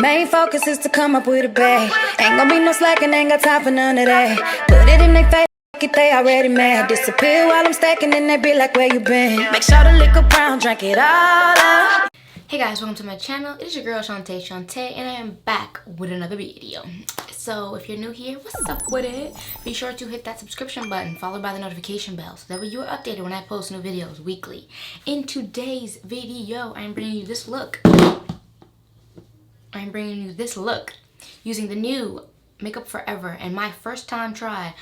Main focus is to come up with a bag. Ain't gonna be no slacking, ain't got time for none of that. Put it in their face, it, they already mad. Disappear while I'm stacking, and they be like, where you been? Make sure the liquor brown, drink it all up. Hey guys, welcome to my channel. It is your girl Chante, and I am back with another video. So if you're new here, what's up with it? Be sure to hit that subscription button followed by the notification bell so that way you are updated when I post new videos weekly. In today's video, I'm bringing you this look. Using the new Makeup Forever and my first time try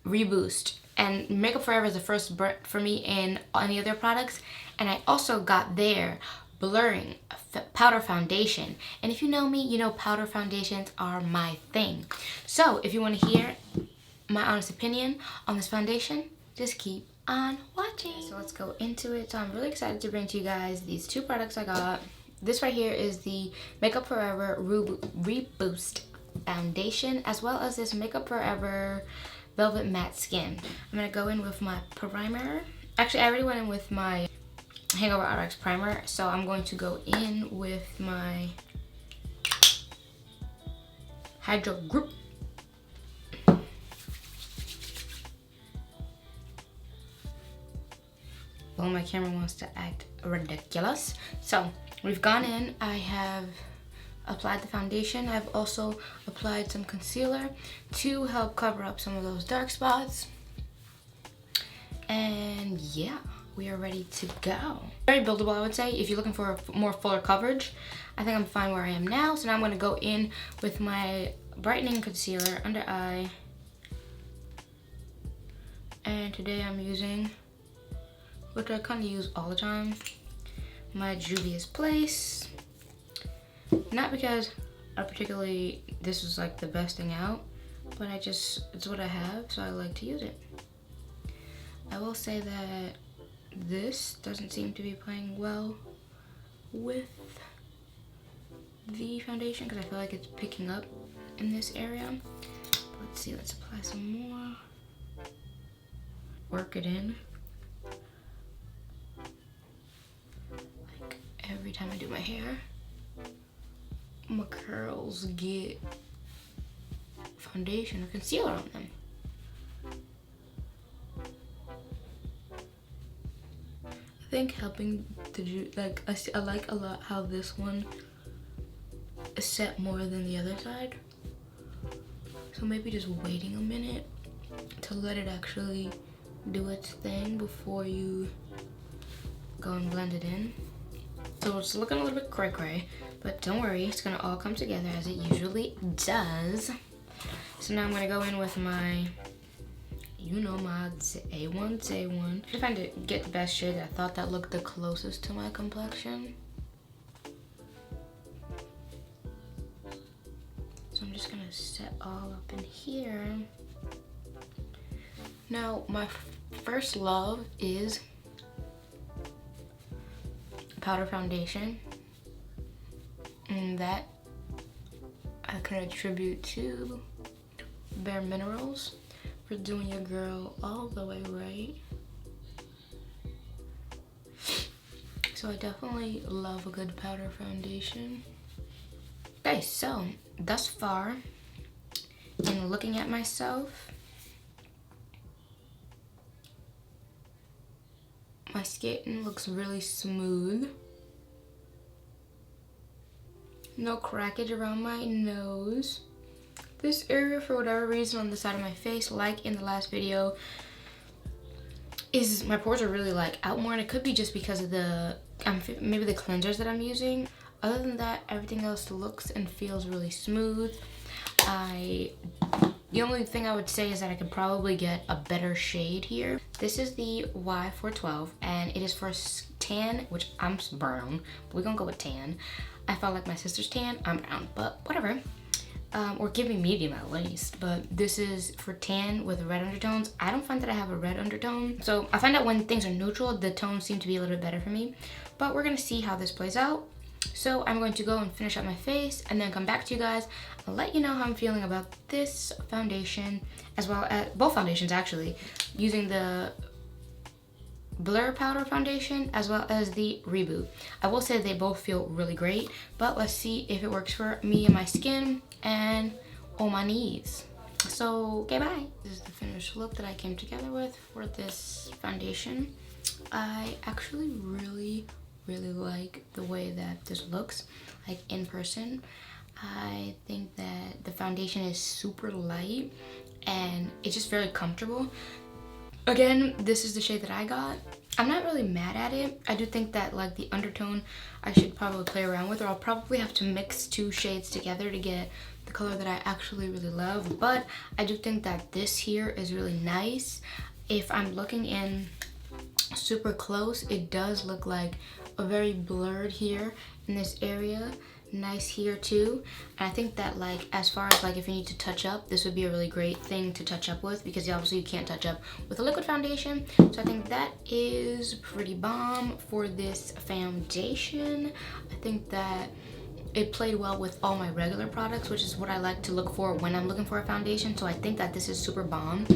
Reboot. And Makeup Forever is the first for me in any of their products, and I also got their blurring powder foundation. And if you know me, you know powder foundations are my thing. So if you want to hear my honest opinion on this foundation, just keep on watching. So let's go into it. So I'm really excited to bring to you guys these two products I got. This right here is the Makeup Forever Reboost foundation, as well as this Makeup Forever Velvet Matte Skin. I'm gonna go in with my primer. Actually, I already went in with my Hangover RX primer, so I'm going to go in with my Hydro Group. Well, my camera wants to act ridiculous. So we've gone in. I have applied the foundation. I've also applied some concealer to help cover up some of those dark spots. And yeah, we are ready to go. Very buildable, I would say. If you're looking for more fuller coverage, I think I'm fine where I am now. So now I'm going to go in with my brightening concealer under eye. And today I'm using, which I kind of use all the time, my Juvia's Place. Not because I particularly, this is like the best thing out, but it's what I have, so I like to use it. I will say that this doesn't seem to be playing well with the foundation because I feel like it's picking up in this area. Let's see, let's apply some more. Work it in. Like every time I do my hair, my curls get foundation or concealer on them. I think helping to like I like a lot how this one is set more than the other side. So maybe just waiting a minute to let it actually do its thing before you go and blend it in. So it's looking a little bit cray-cray, but don't worry, it's gonna all come together as it usually does. So now I'm gonna go in with my, you know, my A1. I'm trying to get the best shade. I thought that looked the closest to my complexion. So I'm just gonna set all up in here. Now, my first love is powder foundation, and that I can attribute to Bare Minerals for doing your girl all the way right. So I definitely love a good powder foundation. Okay, so thus far in looking at myself, my skin looks really smooth. No crackage around my nose. This area, for whatever reason, on the side of my face, like in the last video, is my pores are really like out more, and it could be just because of the maybe the cleansers that I'm using. Other than that, everything else looks and feels really smooth. The only thing I would say is that I could probably get a better shade here. This is the Y412, and it is for tan, which I'm brown, but we're gonna go with tan. I felt like my sister's tan, I'm brown, but whatever. Or give me medium at least. But this is for tan with red undertones. I don't find that I have a red undertone, so I find that when things are neutral, the tones seem to be a little bit better for me. But we're gonna see how this plays out. So I'm going to go and finish up my face and then come back to you guys and let you know how I'm feeling about this foundation, as well as both foundations actually, using the Blur Powder Foundation as well as the Reboot. I will say they both feel really great, but let's see if it works for me and my skin and on my needs. So, okay, bye. This is the finished look that I came together with for this foundation. I actually really like the way that this looks, like in person. I think that the foundation is super light and it's just very comfortable. Again, this is the shade that I got. I'm not really mad at it. I do think that like the undertone I should probably play around with, or I'll probably have to mix 2 shades together to get the color that I actually really love. But I do think that this here is really nice. If I'm looking in super close, it does look like a very blurred here in this area. Nice here too. And I think that like as far as like if you need to touch up, this would be a really great thing to touch up with, because obviously you can't touch up with a liquid foundation. So I think that is pretty bomb for this foundation. I think that it played well with all my regular products, which is what I like to look for when I'm looking for a foundation. So I think that this is super bomb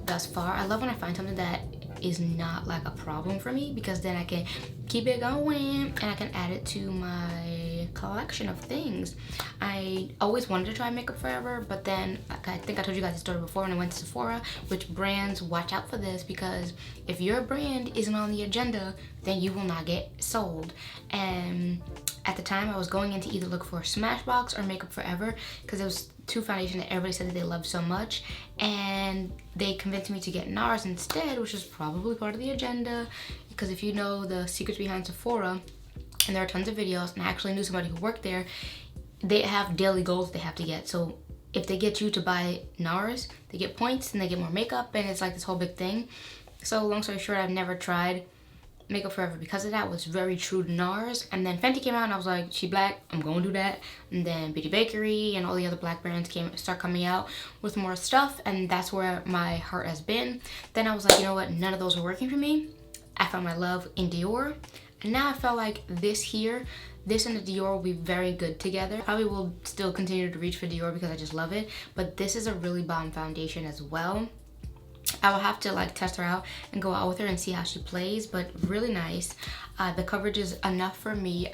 thus far. I love when I find something that is not like a problem for me, because then I can keep it going and I can add it to my collection of things. I always wanted to try Makeup Forever, but then I think I told you guys the story before when I went to Sephora, which brands watch out for this, because if your brand isn't on the agenda, then you will not get sold. And at the time I was going in to either look for Smashbox or Makeup Forever, because it was 2 foundations that everybody said that they loved so much, and they convinced me to get NARS instead, which is probably part of the agenda, because if you know the secrets behind Sephora, and there are tons of videos, and I actually knew somebody who worked there, they have daily goals they have to get. So if they get you to buy NARS, they get points and they get more makeup, and it's like this whole big thing. So long story short, I've never tried Makeup Forever because of that. Was very true to NARS, and then Fenty came out and I was like, she black, I'm gonna do that. And then Beauty Bakery and all the other black brands start coming out with more stuff, and that's where my heart has been. Then I was like, you know what, none of those are working for me. I found my love in Dior, and now I felt like this and the Dior will be very good together. Probably will still continue to reach for Dior because I just love it, but this is a really bomb foundation as well. I will have to like test her out and go out with her and see how she plays, but really nice. The coverage is enough for me.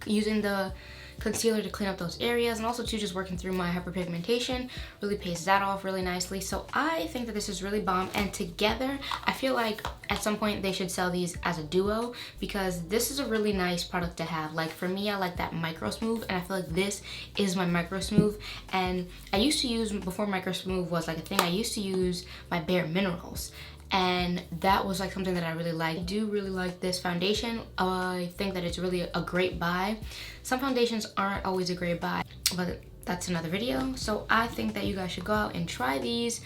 Using the concealer to clean up those areas, and also too just working through my hyperpigmentation really pays that off really nicely. So I think that this is really bomb, and together I feel like at some point they should sell these as a duo, because this is a really nice product to have. Like for me, I like that micro smooth, and I feel like this is my micro smooth. And I used to use, before micro smooth was like a thing, I used to use my Bare Minerals, and that was like something that I really like. I do really like this foundation. I think that it's really a great buy. Some foundations aren't always a great buy, but that's another video. So I think that you guys should go out and try these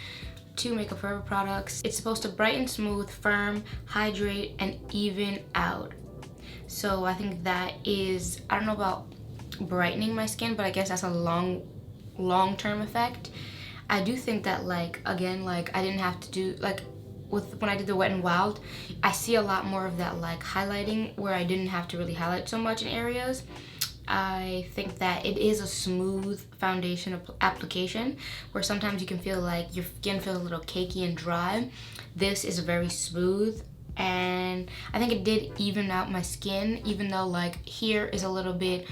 2 Makeup Forever products. It's supposed to brighten, smooth, firm, hydrate, and even out. So I think that is, I don't know about brightening my skin, but I guess that's a long-term effect. I do think that like, again, like I didn't have to do like, when I did the Wet n Wild, I see a lot more of that like highlighting where I didn't have to really highlight so much in areas. I think that it is a smooth foundation application, where sometimes you can feel like your skin feels a little cakey and dry. This is very smooth, and I think it did even out my skin, even though like here is a little bit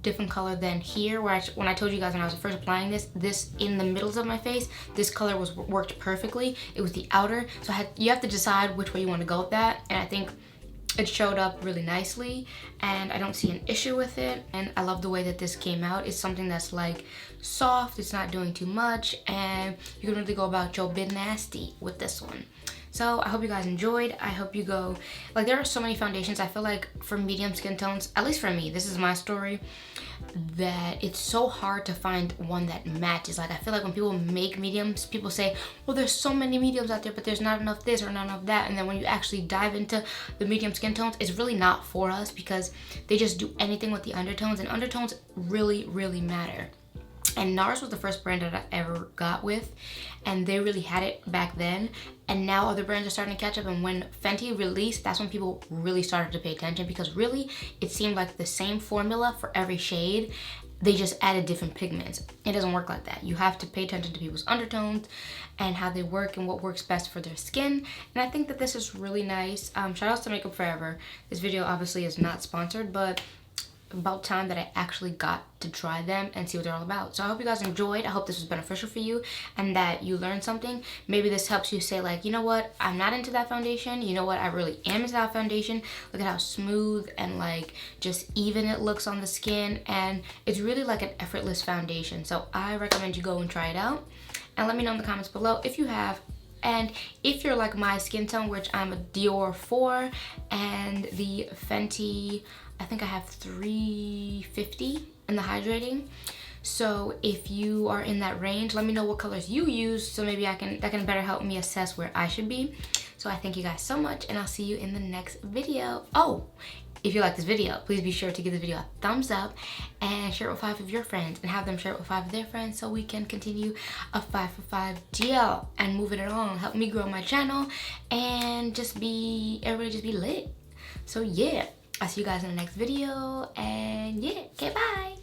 different color than here, where when I told you guys when I was first applying this in the middles of my face, this color worked perfectly. It was the outer, so you have to decide which way you want to go with that, and I think it showed up really nicely, and I don't see an issue with it. And I love the way that this came out. It's something that's like soft, it's not doing too much, and you can really go about your bit nasty with this one. So I hope you guys enjoyed. I hope you go, like there are so many foundations. I feel like for medium skin tones, at least for me, this is my story, that it's so hard to find one that matches. Like I feel like when people make mediums, people say, well, there's so many mediums out there, but there's not enough this or not enough that. And then when you actually dive into the medium skin tones, it's really not for us, because they just do anything with the undertones, and undertones really matter. And NARS was the first brand that I ever got with, and they really had it back then. And now other brands are starting to catch up, and when Fenty released, that's when people really started to pay attention, because really it seemed like the same formula for every shade, they just added different pigments. It doesn't work like that. You have to pay attention to people's undertones and how they work and what works best for their skin. And I think that this is really nice. Shout out to Makeup Forever. This video obviously is not sponsored, but about time that I actually got to try them and see what they're all about. So I hope you guys enjoyed. I hope this was beneficial for you and that you learned something. Maybe this helps you say like, you know what, I'm not into that foundation. You know what, I really am into that foundation. Look at how smooth and like just even it looks on the skin, and it's really like an effortless foundation. So I recommend you go and try it out, and let me know in the comments below if you have. And if you're like my skin tone, which I'm a Dior 4 and the Fenty, I think I have 350 in the hydrating. So if you are in that range, let me know what colors you use, so maybe that can better help me assess where I should be. So I thank you guys so much, and I'll see you in the next video. Oh, if you like this video, please be sure to give the video a thumbs up and share it with 5 of your friends, and have them share it with 5 of their friends, so we can continue a 5 for 5 deal and move it along. Help me grow my channel and everybody just be lit. So yeah, I'll see you guys in the next video, and yeah, okay, bye.